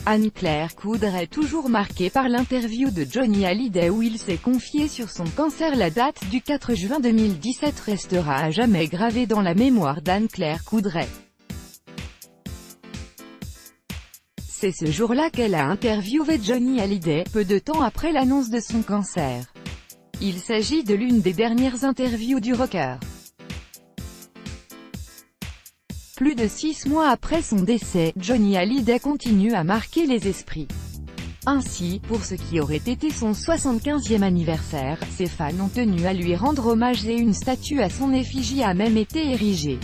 Anne-Claire Coudray, toujours marquée par l'interview de Johnny Hallyday où il s'est confié sur son cancer. La date du 4 juin 2017 restera à jamais gravée dans la mémoire d'Anne-Claire Coudray. C'est ce jour-là qu'elle a interviewé Johnny Hallyday, peu de temps après l'annonce de son cancer. Il s'agit de l'une des dernières interviews du rocker. Plus de 6 mois après son décès, Johnny Hallyday continue à marquer les esprits. Ainsi, pour ce qui aurait été son 75e anniversaire, ses fans ont tenu à lui rendre hommage et une statue à son effigie a même été érigée.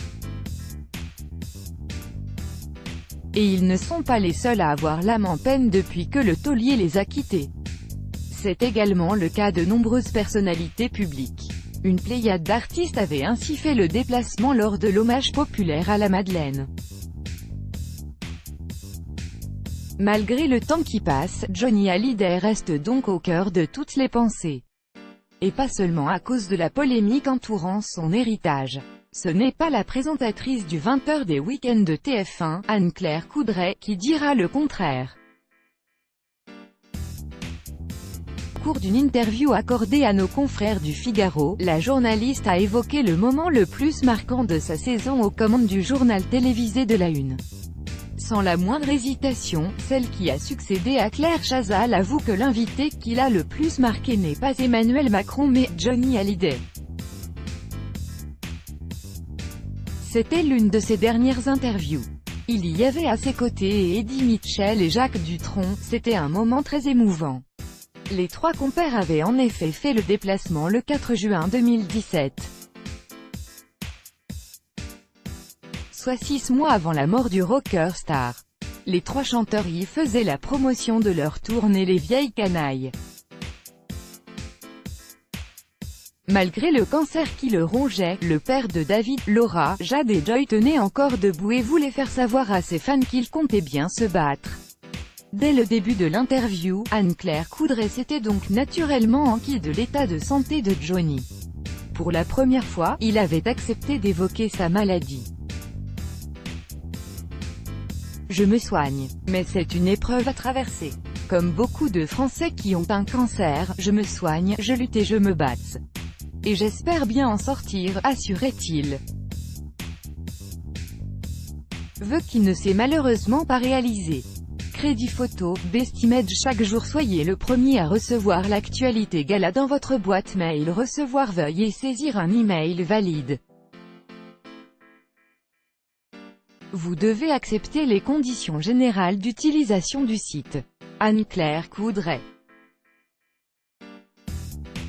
Et ils ne sont pas les seuls à avoir l'âme en peine depuis que le taulier les a quittés. C'est également le cas de nombreuses personnalités publiques. Une pléiade d'artistes avait ainsi fait le déplacement lors de l'hommage populaire à la Madeleine. Malgré le temps qui passe, Johnny Hallyday reste donc au cœur de toutes les pensées. Et pas seulement à cause de la polémique entourant son héritage. Ce n'est pas la présentatrice du 20h des week-ends de TF1, Anne-Claire Coudray, qui dira le contraire. Au cours d'une interview accordée à nos confrères du Figaro, la journaliste a évoqué le moment le plus marquant de sa saison aux commandes du journal télévisé de la Une. Sans la moindre hésitation, celle qui a succédé à Claire Chazal avoue que l'invité qui l'a le plus marqué n'est pas Emmanuel Macron mais Johnny Hallyday. C'était l'une de ses dernières interviews. Il y avait à ses côtés Eddie Mitchell et Jacques Dutronc, c'était un moment très émouvant. Les trois compères avaient en effet fait le déplacement le 4 juin 2017. Soit 6 mois avant la mort du rocker star. Les trois chanteurs y faisaient la promotion de leur tournée Les Vieilles Canailles. Malgré le cancer qui le rongeait, le père de David, Laura, Jade et Joy tenait encore debout et voulait faire savoir à ses fans qu'il comptait bien se battre. Dès le début de l'interview, Anne-Claire Coudray s'était donc naturellement enquis de l'état de santé de Johnny. Pour la première fois, il avait accepté d'évoquer sa maladie. Je me soigne, mais c'est une épreuve à traverser. Comme beaucoup de Français qui ont un cancer, je me soigne, je lutte et je me bats. Et j'espère bien en sortir, assurait-il. Vœu qui ne s'est malheureusement pas réalisé. Crédit photo, Best-Image. Chaque jour soyez le premier à recevoir l'actualité gala dans votre boîte mail. Recevoir, veuillez saisir un email valide. Vous devez accepter les conditions générales d'utilisation du site. Anne-Claire Coudray.